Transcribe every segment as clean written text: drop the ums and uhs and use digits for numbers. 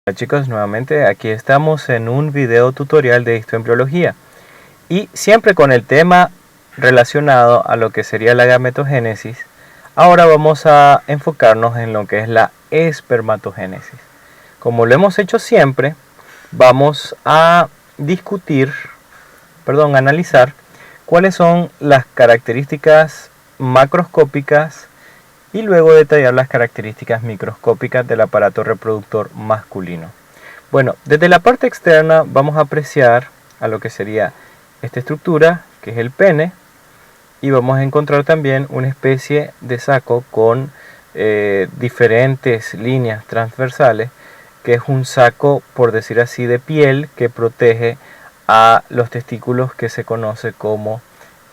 Hola chicos, nuevamente aquí estamos en un video tutorial de histoembriología y siempre con el tema relacionado a lo que sería la gametogénesis. Ahora vamos a enfocarnos en lo que es la espermatogénesis. Como lo hemos hecho siempre, vamos a analizar cuáles son las características macroscópicas y luego detallar las características microscópicas del aparato reproductor masculino. Bueno, desde la parte externa vamos a apreciar a lo que sería esta estructura, que es el pene, y vamos a encontrar también una especie de saco con diferentes líneas transversales, que es un saco, por decir así, de piel que protege a los testículos, que se conoce como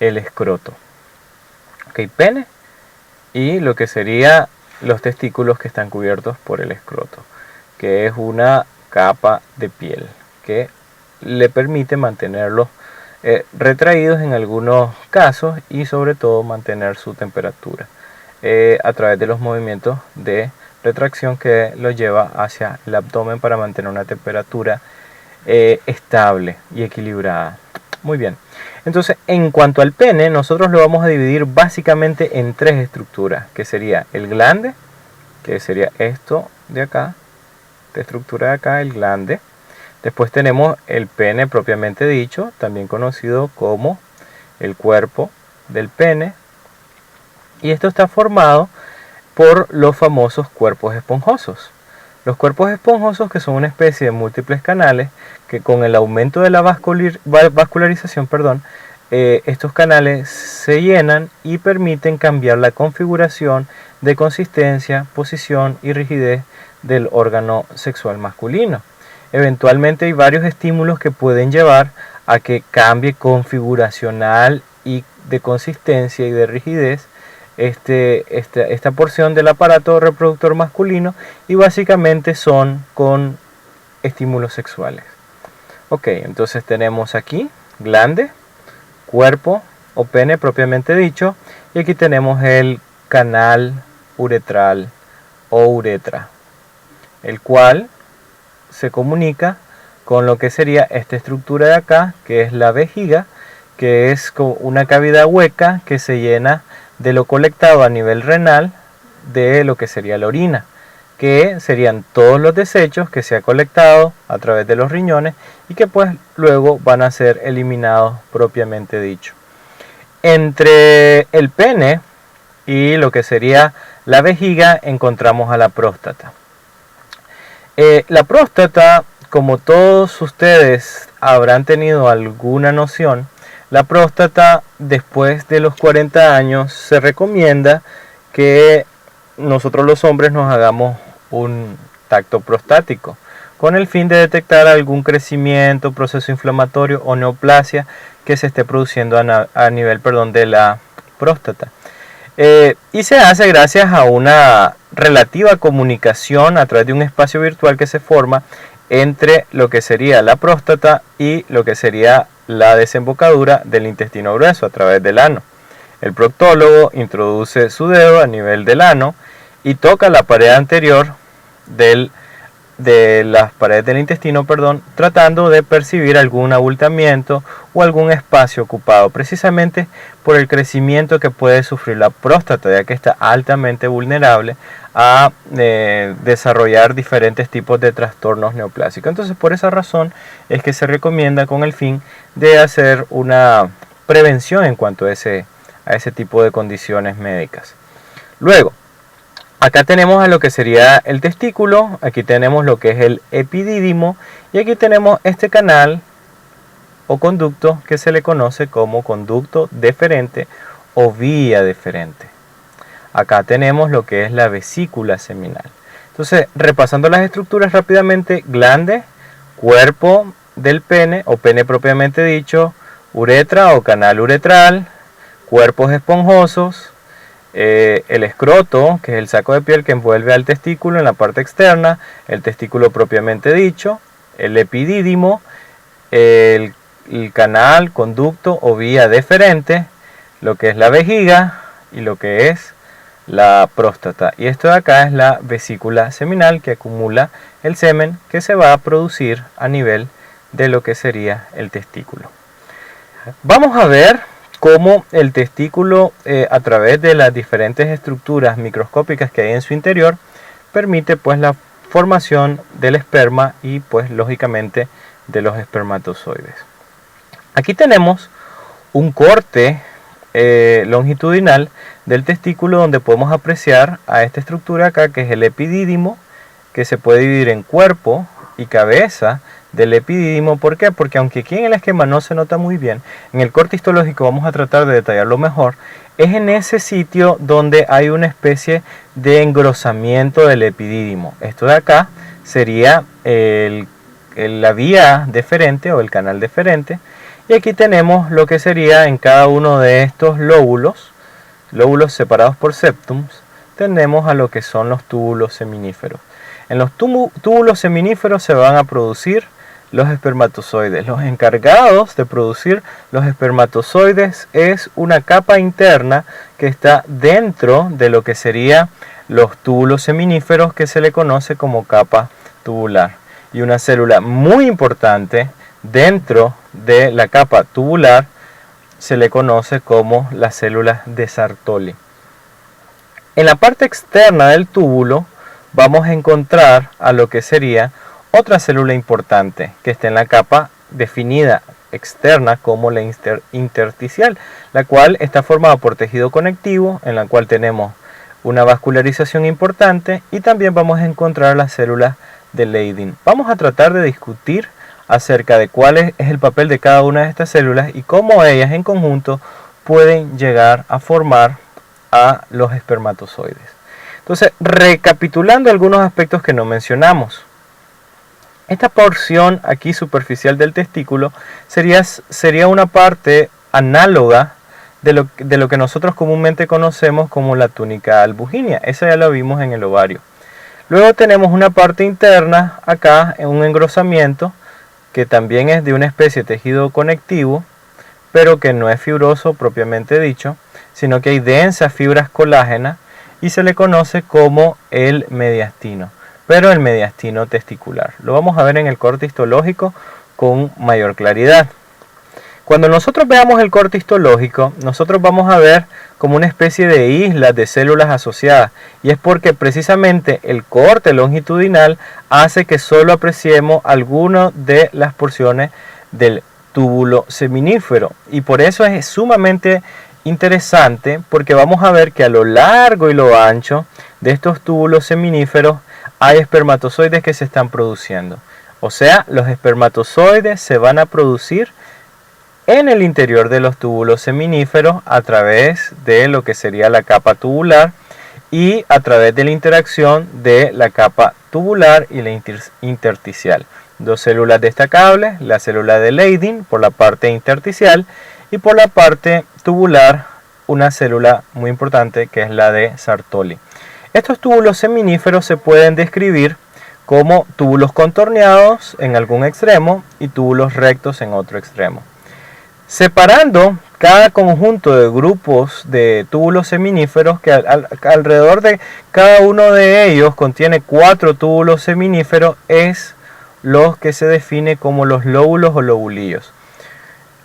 el escroto. Ok, pene y lo que sería los testículos que están cubiertos por el escroto, que es una capa de piel que le permite mantenerlos retraídos en algunos casos y sobre todo mantener su temperatura a través de los movimientos de retracción que lo lleva hacia el abdomen para mantener una temperatura estable y equilibrada. Muy bien, entonces en cuanto al pene, nosotros lo vamos a dividir básicamente en tres estructuras, que sería el glande, que sería esto de acá, esta estructura de acá, el glande. Después tenemos el pene propiamente dicho, también conocido como el cuerpo del pene, y esto está formado por los famosos cuerpos esponjosos. Los cuerpos esponjosos, que son una especie de múltiples canales que con el aumento de la vascularización, estos canales se llenan y permiten cambiar la configuración de consistencia, posición y rigidez del órgano sexual masculino. Eventualmente hay varios estímulos que pueden llevar a que cambie configuracional y de consistencia y de rigidez esta porción del aparato reproductor masculino, y básicamente son con estímulos sexuales. Ok, entonces tenemos aquí glande, cuerpo o pene propiamente dicho, y aquí tenemos el canal uretral o uretra, el cual se comunica con lo que sería esta estructura de acá, que es la vejiga, que es una cavidad hueca que se llena de lo colectado a nivel renal de lo que sería la orina, que serían todos los desechos que se ha colectado a través de los riñones y que pues luego van a ser eliminados propiamente dicho. Entre el pene y lo que sería la vejiga encontramos a la próstata. La próstata, como todos ustedes habrán tenido alguna noción, la próstata después de los 40 años se recomienda que nosotros los hombres nos hagamos un tacto prostático con el fin de detectar algún crecimiento, proceso inflamatorio o neoplasia que se esté produciendo a nivel de la próstata. Y se hace gracias a una relativa comunicación a través de un espacio virtual que se forma entre lo que sería la próstata y lo que sería la desembocadura del intestino grueso a través del ano. El proctólogo introduce su dedo a nivel del ano y toca la pared anterior de las paredes del intestino, tratando de percibir algún abultamiento o algún espacio ocupado, precisamente por el crecimiento que puede sufrir la próstata, ya que está altamente vulnerable a desarrollar diferentes tipos de trastornos neoplásicos. Entonces, por esa razón es que se recomienda con el fin de hacer una prevención en cuanto a ese tipo de condiciones médicas. Luego, acá tenemos a lo que sería el testículo, aquí tenemos lo que es el epidídimo y aquí tenemos este canal o conducto que se le conoce como conducto deferente o vía deferente. Acá tenemos lo que es la vesícula seminal. Entonces, repasando las estructuras rápidamente: glande, cuerpo del pene o pene propiamente dicho, uretra o canal uretral, cuerpos esponjosos, el escroto, que es el saco de piel que envuelve al testículo en la parte externa, el testículo propiamente dicho, el epidídimo, el canal, conducto o vía deferente, lo que es la vejiga y lo que es la próstata. Y esto de acá es la vesícula seminal, que acumula el semen que se va a producir a nivel de lo que sería el testículo. Vamos a ver cómo el testículo, a través de las diferentes estructuras microscópicas que hay en su interior, permite pues la formación del esperma y pues lógicamente de los espermatozoides. Aquí tenemos un corte longitudinal del testículo donde podemos apreciar a esta estructura acá, que es el epidídimo, que se puede dividir en cuerpo y cabeza del epidídimo. ¿Por qué? Porque aunque aquí en el esquema no se nota muy bien, en el corte histológico vamos a tratar de detallarlo mejor. Es en ese sitio donde hay una especie de engrosamiento del epidídimo. Esto de acá sería la vía deferente o el canal deferente. Y aquí tenemos lo que sería en cada uno de estos lóbulos separados por septums, tenemos a lo que son los túbulos seminíferos. En los túbulos seminíferos se van a producir los espermatozoides. Los encargados de producir los espermatozoides es una capa interna que está dentro de lo que sería los túbulos seminíferos, que se le conoce como capa tubular. Y una célula muy importante dentro de la capa tubular se le conoce como las células de Sartoli. En la parte externa del túbulo vamos a encontrar a lo que sería otra célula importante que está en la capa definida externa como la intersticial, la cual está formada por tejido conectivo, en la cual tenemos una vascularización importante, y también vamos a encontrar las células de Leydig. Vamos a tratar de discutir acerca de cuál es el papel de cada una de estas células y cómo ellas en conjunto pueden llegar a formar a los espermatozoides. Entonces, recapitulando algunos aspectos que no mencionamos, esta porción aquí superficial del testículo sería una parte análoga de lo que nosotros comúnmente conocemos como la túnica albuginia. Esa ya la vimos en el ovario. Luego tenemos una parte interna acá, en un engrosamiento, que también es de una especie de tejido conectivo, pero que no es fibroso propiamente dicho, sino que hay densas fibras colágenas y se le conoce como el mediastino, pero el mediastino testicular. Lo vamos a ver en el corte histológico con mayor claridad. Cuando nosotros veamos el corte histológico, nosotros vamos a ver como una especie de islas de células asociadas, y es porque precisamente el corte longitudinal hace que solo apreciemos algunas de las porciones del túbulo seminífero, y por eso es sumamente interesante, porque vamos a ver que a lo largo y lo ancho de estos túbulos seminíferos hay espermatozoides que se están produciendo. O sea, los espermatozoides se van a producir en el interior de los túbulos seminíferos a través de lo que sería la capa tubular y a través de la interacción de la capa tubular y la intersticial. Dos células destacables, la célula de Leydig por la parte intersticial y por la parte tubular una célula muy importante que es la de Sartoli. Estos túbulos seminíferos se pueden describir como túbulos contorneados en algún extremo y túbulos rectos en otro extremo. Separando cada conjunto de grupos de túbulos seminíferos, que alrededor de cada uno de ellos contiene 4 túbulos seminíferos, es los que se define como los lóbulos o lobulillos.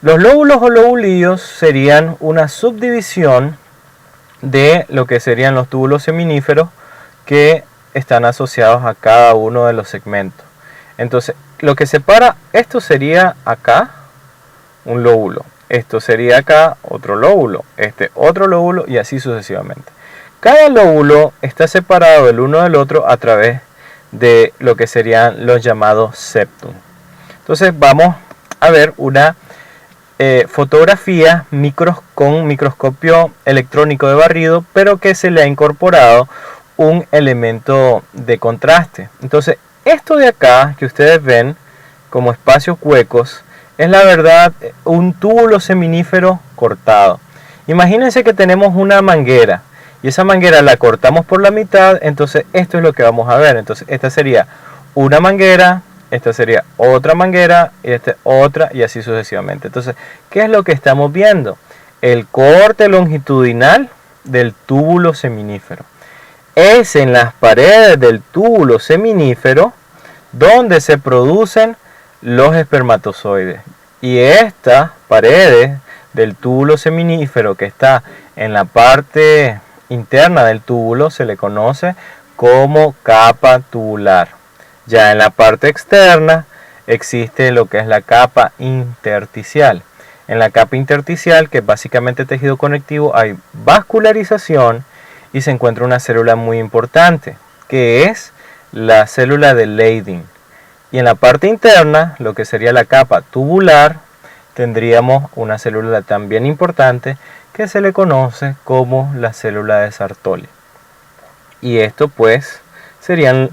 Los lóbulos o lobulillos serían una subdivisión de lo que serían los túbulos seminíferos que están asociados a cada uno de los segmentos. Entonces, lo que separa esto sería acá un lóbulo, esto sería acá otro lóbulo, este otro lóbulo y así sucesivamente. Cada lóbulo está separado el uno del otro a través de lo que serían los llamados septum. Entonces vamos a ver una fotografía con microscopio electrónico de barrido, pero que se le ha incorporado un elemento de contraste. Entonces esto de acá que ustedes ven como espacios huecos es la verdad un túbulo seminífero cortado. Imagínense que tenemos una manguera y esa manguera la cortamos por la mitad, entonces esto es lo que vamos a ver. Entonces esta sería una manguera, esta sería otra manguera y esta otra y así sucesivamente. Entonces, ¿qué es lo que estamos viendo? El corte longitudinal del túbulo seminífero. Es en las paredes del túbulo seminífero donde se producen los espermatozoides. Y estas paredes del túbulo seminífero que está en la parte interna del túbulo se le conoce como capa tubular. Ya en la parte externa existe lo que es la capa intersticial. En la capa intersticial, que es básicamente tejido conectivo, hay vascularización y se encuentra una célula muy importante, que es la célula de Leydig. Y en la parte interna, lo que sería la capa tubular, tendríamos una célula también importante que se le conoce como la célula de Sertoli. Y esto pues serían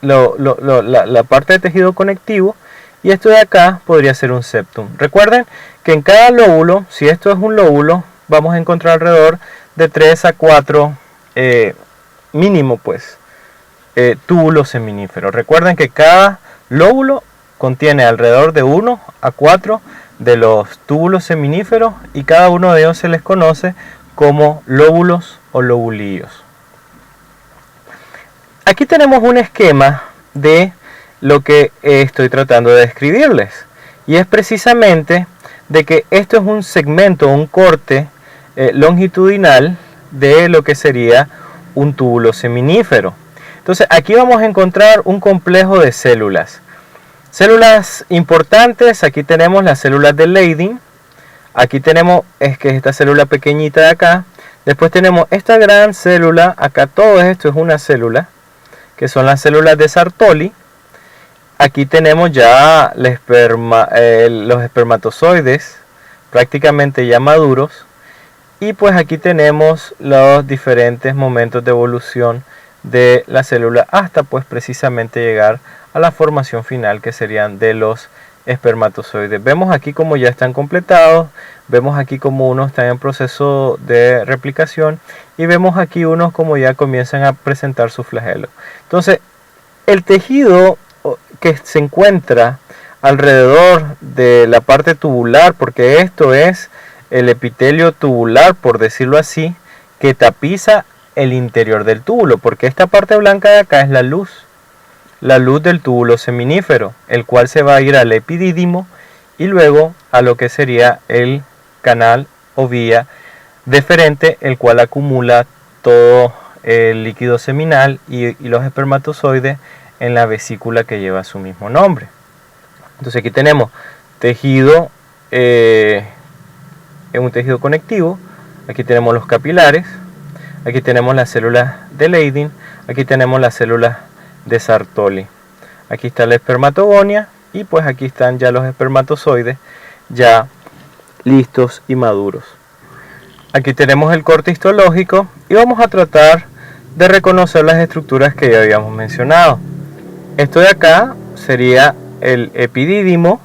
la parte de tejido conectivo, y esto de acá podría ser un septum. Recuerden que en cada lóbulo, si esto es un lóbulo, vamos a encontrar alrededor de 3 a 4 mínimo pues túbulos seminíferos. Recuerden que cada lóbulo contiene alrededor de 1 a 4 de los túbulos seminíferos, y cada uno de ellos se les conoce como lóbulos o lobulillos. Aquí tenemos un esquema de lo que estoy tratando de describirles, y es precisamente de que esto es un segmento, un corte longitudinal de lo que sería un túbulo seminífero. Entonces aquí vamos a encontrar un complejo de células. Células importantes, aquí tenemos las células de Leydig. Aquí tenemos esta célula pequeñita de acá. Después tenemos esta gran célula, acá todo esto es una célula, que son las células de Sertoli. Aquí tenemos ya los espermatozoides prácticamente ya maduros. Y pues aquí tenemos los diferentes momentos de evolución de la célula hasta pues precisamente llegar a la formación final, que serían de los espermatozoides. Vemos aquí como ya están completados, vemos aquí como unos están en proceso de replicación, y vemos aquí unos como ya comienzan a presentar su flagelo. Entonces el tejido que se encuentra alrededor de la parte tubular, porque esto es el epitelio tubular, por decirlo así, que tapiza el interior del túbulo, porque esta parte blanca de acá es la luz del túbulo seminífero, el cual se va a ir al epidídimo y luego a lo que sería el canal o vía deferente, el cual acumula todo el líquido seminal y los espermatozoides en la vesícula que lleva su mismo nombre. Entonces aquí tenemos tejido, un tejido conectivo, aquí tenemos los capilares, aquí tenemos las células de Leydig, aquí tenemos las células de Sertoli, aquí está la espermatogonia, y pues aquí están ya los espermatozoides ya listos y maduros. Aquí tenemos el corte histológico y vamos a tratar de reconocer las estructuras que ya habíamos mencionado. Esto de acá sería el epidídimo,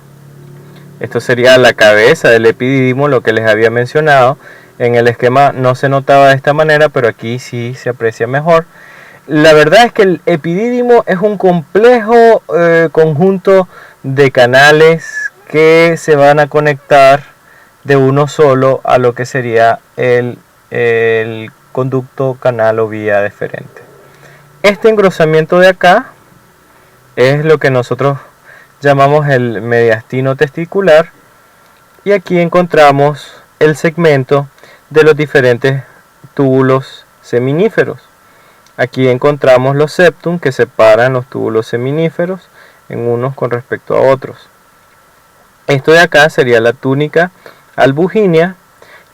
esto sería la cabeza del epidídimo, lo que les había mencionado. En el esquema no se notaba de esta manera, pero aquí sí se aprecia mejor. La verdad es que el epidídimo es un complejo conjunto de canales que se van a conectar de uno solo a lo que sería el conducto, canal o vía deferente. Este engrosamiento de acá es lo que nosotros llamamos el mediastino testicular, y aquí encontramos el segmento de los diferentes túbulos seminíferos. Aquí encontramos los septum, que separan los túbulos seminíferos en unos con respecto a otros. Esto de acá sería la túnica albuginea.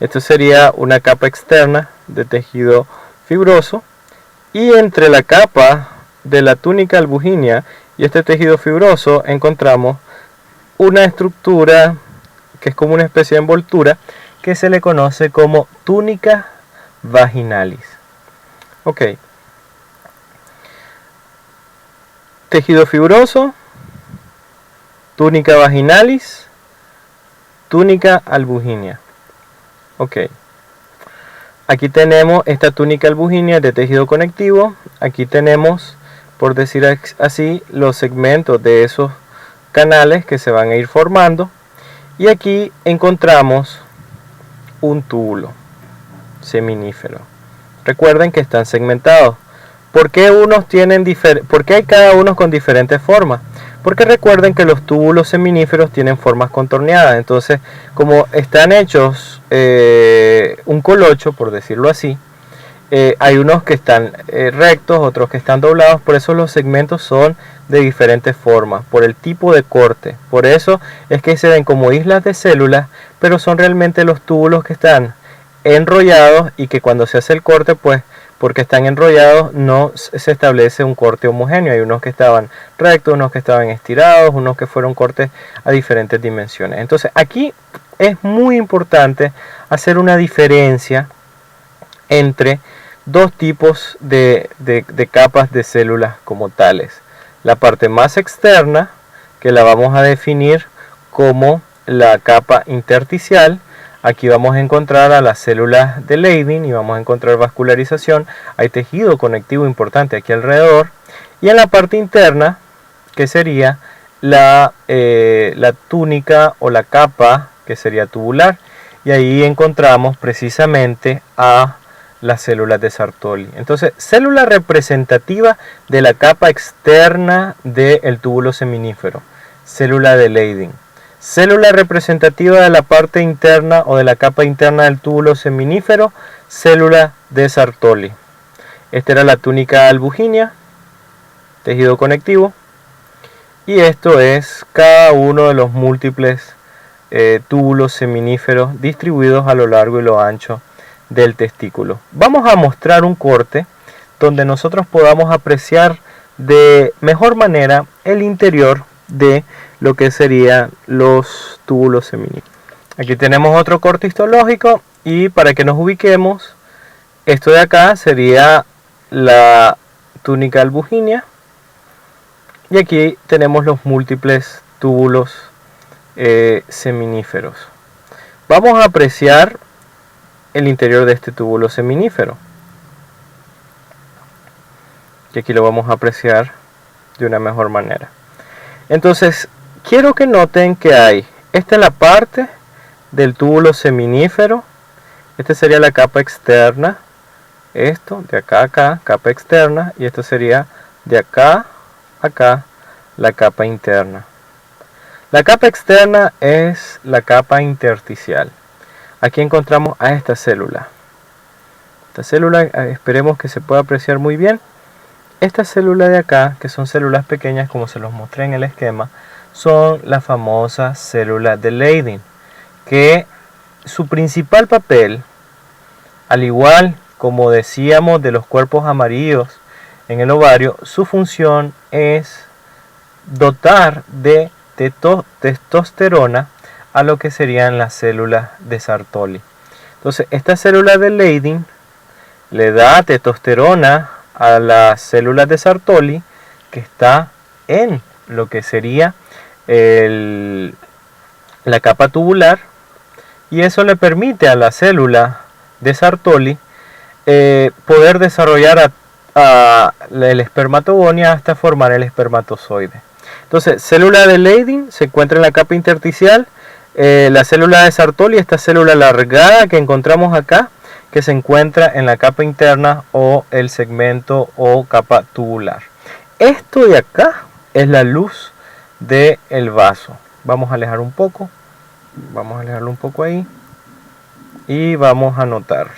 Esto sería una capa externa de tejido fibroso, y entre la capa de la túnica albuginea y este tejido fibroso encontramos una estructura que es como una especie de envoltura que se le conoce como túnica vaginalis. Ok. Tejido fibroso, túnica vaginalis, túnica albuginea. Ok. Aquí tenemos esta túnica albuginea de tejido conectivo. Aquí tenemos, por decir así, los segmentos de esos canales que se van a ir formando. Y aquí encontramos un túbulo seminífero. Recuerden que están segmentados. ¿Por qué hay cada uno con diferentes formas? Porque recuerden que los túbulos seminíferos tienen formas contorneadas. Entonces, como están hechos un colocho, por decirlo así, hay unos que están rectos, otros que están doblados. Por eso los segmentos son de diferentes formas, por el tipo de corte. Por eso es que se ven como islas de células, pero son realmente los túbulos que están enrollados, y que cuando se hace el corte, pues porque están enrollados no se establece un corte homogéneo. Hay unos que estaban rectos, unos que estaban estirados, unos que fueron cortes a diferentes dimensiones. Entonces aquí es muy importante hacer una diferencia entre dos tipos de capas de células como tales. La parte más externa, que la vamos a definir como la capa intersticial. Aquí vamos a encontrar a las células de Leydig y vamos a encontrar vascularización. Hay tejido conectivo importante aquí alrededor. Y en la parte interna, que sería la túnica o la capa, que sería tubular. Y ahí encontramos precisamente a las células de Sartoli. Entonces, célula representativa de la capa externa del túbulo seminífero, célula de Leydig. Célula representativa de la parte interna o de la capa interna del túbulo seminífero, célula de Sartoli. Esta era la túnica albuginea, tejido conectivo. Y esto es cada uno de los múltiples túbulos seminíferos distribuidos a lo largo y lo ancho del testículo. Vamos a mostrar un corte donde nosotros podamos apreciar de mejor manera el interior de lo que serían los túbulos seminíferos. Aquí tenemos otro corte histológico, y para que nos ubiquemos, esto de acá sería la túnica albuginea, y aquí tenemos los múltiples túbulos seminíferos. Vamos a apreciar el interior de este túbulo seminífero, y aquí lo vamos a apreciar de una mejor manera. Entonces, quiero que noten que esta es la parte del túbulo seminífero. Esta sería la capa externa, esto de acá a acá, capa externa, y esto sería de acá a acá, la capa interna. La capa externa es la capa intersticial. Aquí encontramos a esta célula. Esta célula, esperemos que se pueda apreciar muy bien. Esta célula de acá, que son células pequeñas como se los mostré en el esquema, son las famosas células de Leydig, que su principal papel, al igual como decíamos de los cuerpos amarillos en el ovario, su función es dotar de testosterona a lo que serían las células de Sartoli. Entonces, esta célula de Leydig le da testosterona a las células de Sartoli, que está en lo que sería la capa tubular, y eso le permite a la célula de Sartoli poder desarrollar el espermatogonia hasta formar el espermatozoide. Entonces, célula de Leydig se encuentra en la capa intersticial. La célula de Sartoli, esta célula alargada que encontramos acá, que se encuentra en la capa interna o el segmento o capa tubular. Esto de acá es la luz del vaso. Vamos a alejar un poco, vamos a alejarlo un poco ahí, y vamos a notar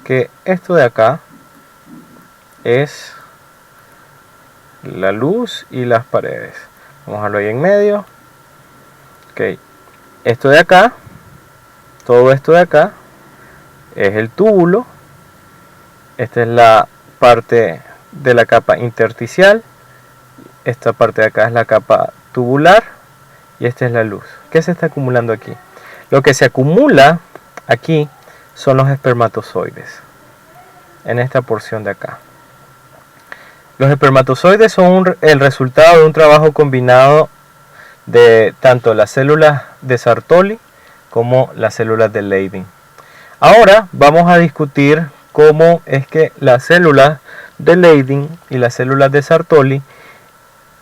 que esto de acá es la luz y las paredes. Vamos a dejarlo ahí en medio. Ok, esto de acá, todo esto de acá es el túbulo. Esta es la parte de la capa intersticial. Esta parte de acá es la capa tubular. Y esta es la luz. ¿Qué se está acumulando aquí? Lo que se acumula aquí son los espermatozoides, en esta porción de acá. Los espermatozoides son el resultado de un trabajo combinado de tanto las células de Sartoli como las células de Leydig. Ahora vamos a discutir cómo es que las células de Leydig y las células de Sartoli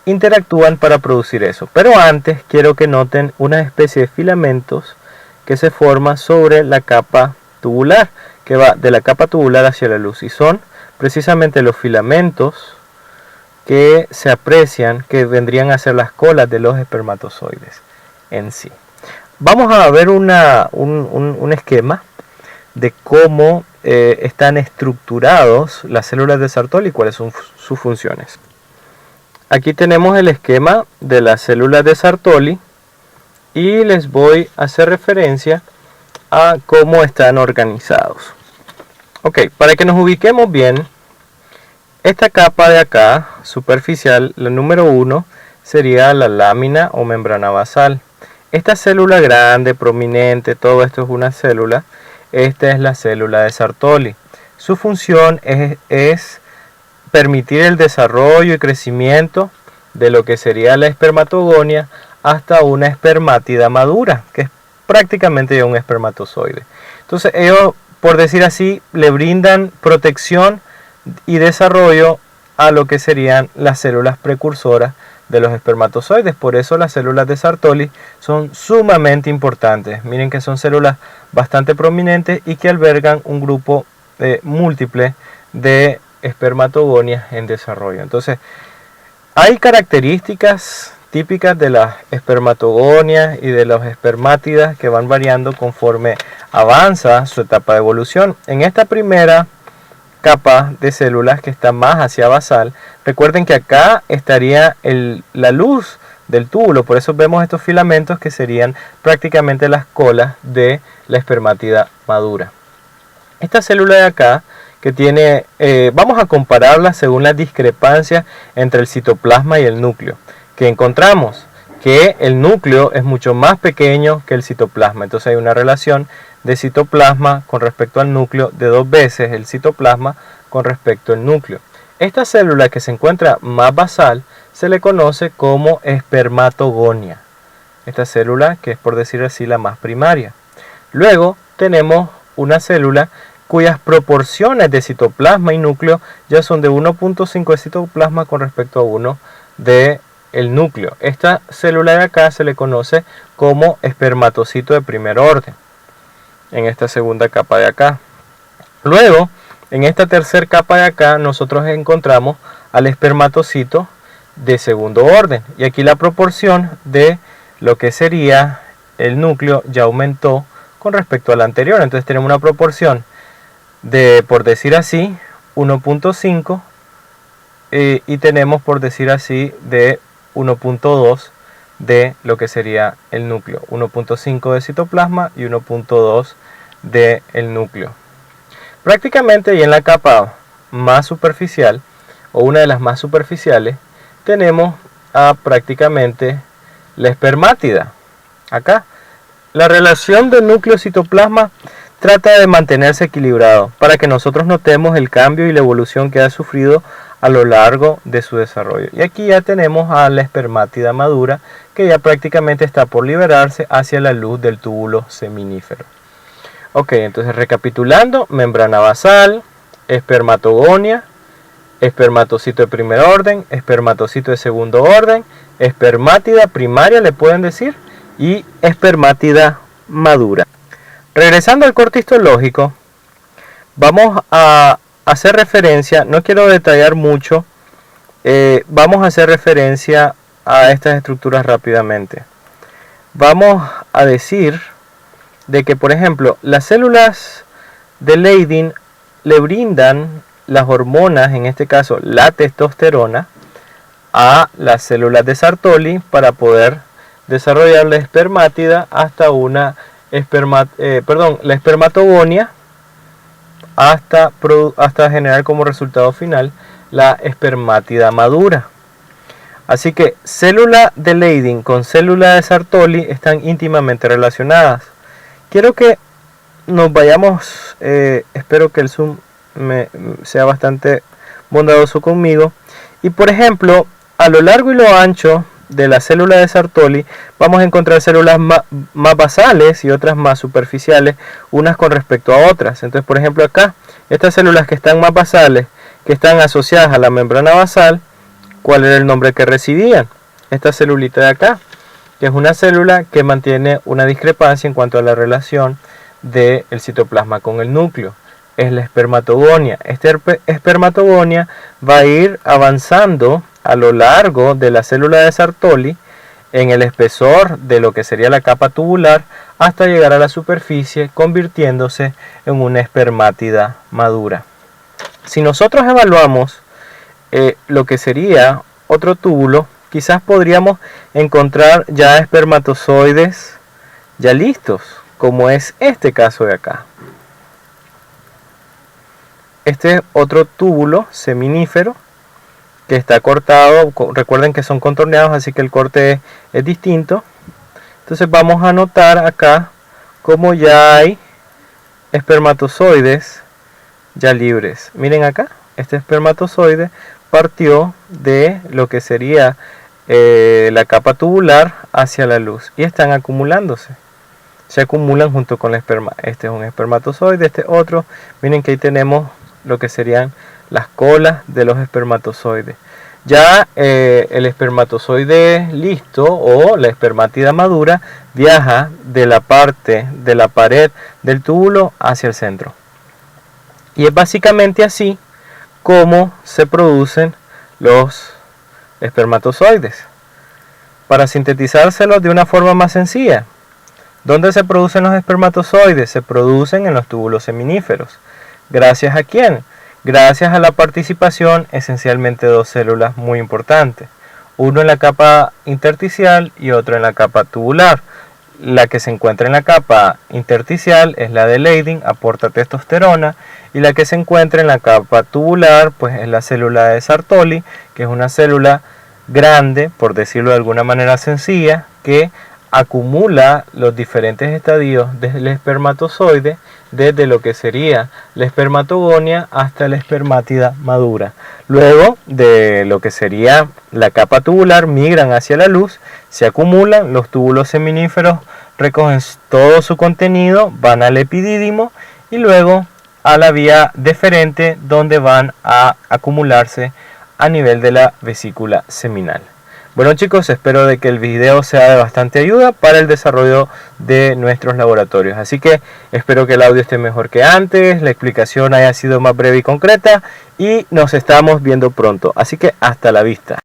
interactúan para producir eso. Pero antes quiero que noten una especie de filamentos que se forma sobre la capa tubular, que va de la capa tubular hacia la luz, y son precisamente los filamentos que se aprecian, que vendrían a ser las colas de los espermatozoides en sí. Vamos a ver un esquema de cómo están estructurados las células de Sertoli y cuáles son sus funciones. Aquí tenemos el esquema de las células de Sertoli y les voy a hacer referencia a cómo están organizados. Ok, para que nos ubiquemos bien, esta capa de acá, superficial, la número 1, sería la lámina o membrana basal. Esta célula grande, prominente, todo esto es una célula. Esta es la célula de Sertoli. Su función es permitir el desarrollo y crecimiento de lo que sería la espermatogonia hasta una espermátida madura, que es prácticamente ya un espermatozoide. Entonces ellos, por decir así, le brindan protección y desarrollo a lo que serían las células precursoras de los espermatozoides. Por eso las células de Sertoli son sumamente importantes. Miren que son células bastante prominentes y que albergan un grupo múltiple de espermatogonias en desarrollo. Entonces, hay características típicas de las espermatogonias y de los espermátidas que van variando conforme avanza su etapa de evolución. En esta primera capa de células, que está más hacia basal, recuerden que acá estaría la luz del túbulo, por eso vemos estos filamentos que serían prácticamente las colas de la espermátida madura. Esta célula de acá, que tiene, vamos a compararla según las discrepancias entre el citoplasma y el núcleo, que encontramos que el núcleo es mucho más pequeño que el citoplasma, entonces hay una relación de citoplasma con respecto al núcleo de 2 veces el citoplasma con respecto al núcleo. Esta célula que se encuentra más basal se le conoce como espermatogonia. Esta célula que es, por decir así, la más primaria. Luego tenemos una célula cuyas proporciones de citoplasma y núcleo ya son de 1.5 de citoplasma con respecto a 1 de el núcleo. Esta célula de acá se le conoce como espermatocito de primer orden, en esta segunda capa de acá. Luego, en esta tercera capa de acá, nosotros encontramos al espermatocito de segundo orden. Y aquí la proporción de lo que sería el núcleo ya aumentó con respecto al anterior. Entonces tenemos una proporción de, por decir así, 1.5 y tenemos, por decir así, de 1.2 de lo que sería el núcleo, 1.5 de citoplasma y 1.2 de el núcleo. Prácticamente, y en la capa más superficial o una de las más superficiales, tenemos a prácticamente la espermátida. Acá la relación de núcleo-citoplasma trata de mantenerse equilibrado para que nosotros notemos el cambio y la evolución que ha sufrido a lo largo de su desarrollo. Y aquí ya tenemos a la espermátida madura, que ya prácticamente está por liberarse hacia la luz del túbulo seminífero. Ok, entonces recapitulando: membrana basal, espermatogonia, espermatocito de primer orden, espermatocito de segundo orden, espermátida primaria le pueden decir, y espermátida madura. Regresando al corte histológico, vamos a hacer referencia, no quiero detallar mucho, vamos a hacer referencia a estas estructuras rápidamente. Vamos a decir de que, por ejemplo, las células de Leydig le brindan las hormonas, en este caso la testosterona, a las células de Sertoli para poder desarrollar la espermátida hasta una la espermatogonia, hasta generar como resultado final la espermátida madura. Así que célula de Leydig con célula de Sertoli están íntimamente relacionadas. Quiero que nos vayamos, espero que el Zoom sea bastante bondadoso conmigo. Y por ejemplo, a lo largo y lo ancho de la célula de Sertoli vamos a encontrar células más basales y otras más superficiales, unas con respecto a otras. Entonces, por ejemplo, acá, estas células que están más basales, que están asociadas a la membrana basal, ¿cuál era el nombre que recibían? Esta celulita de acá, que es una célula que mantiene una discrepancia en cuanto a la relación del citoplasma con el núcleo. Es la espermatogonia. Esta espermatogonia va a ir avanzando a lo largo de la célula de Sartoli en el espesor de lo que sería la capa tubular hasta llegar a la superficie, convirtiéndose en una espermátida madura. Si nosotros evaluamos lo que sería otro túbulo, quizás podríamos encontrar ya espermatozoides ya listos, como es este caso de acá. Este es otro túbulo seminífero que está cortado. Recuerden que son contorneados, así que el corte es distinto. Entonces vamos a notar acá como ya hay espermatozoides ya libres. Miren acá, este espermatozoide partió de lo que sería la capa tubular hacia la luz y están acumulándose. Se acumulan junto con el esperma. Este es un espermatozoide, este otro. Miren que ahí tenemos lo que serían las colas de los espermatozoides. Ya el espermatozoide listo o la espermátida madura viaja de la parte de la pared del túbulo hacia el centro. Y es básicamente así como se producen los espermatozoides. Para sintetizárselos de una forma más sencilla, ¿dónde se producen los espermatozoides? Se producen en los túbulos seminíferos. ¿Gracias a quién? Gracias a la participación esencialmente de dos células muy importantes. Uno en la capa intersticial y otro en la capa tubular. La que se encuentra en la capa intersticial es la de Leydig, aporta testosterona, y la que se encuentra en la capa tubular pues es la célula de Sartoli, que es una célula grande, por decirlo de alguna manera sencilla, que acumula los diferentes estadios del espermatozoide desde lo que sería la espermatogonia hasta la espermátida madura. Luego de lo que sería la capa tubular migran hacia la luz, se acumulan, los túbulos seminíferos recogen todo su contenido, van al epidídimo y luego a la vía deferente donde van a acumularse a nivel de la vesícula seminal. Bueno chicos, espero de que el video sea de bastante ayuda para el desarrollo de nuestros laboratorios. Así que espero que el audio esté mejor que antes, la explicación haya sido más breve y concreta y nos estamos viendo pronto. Así que hasta la vista.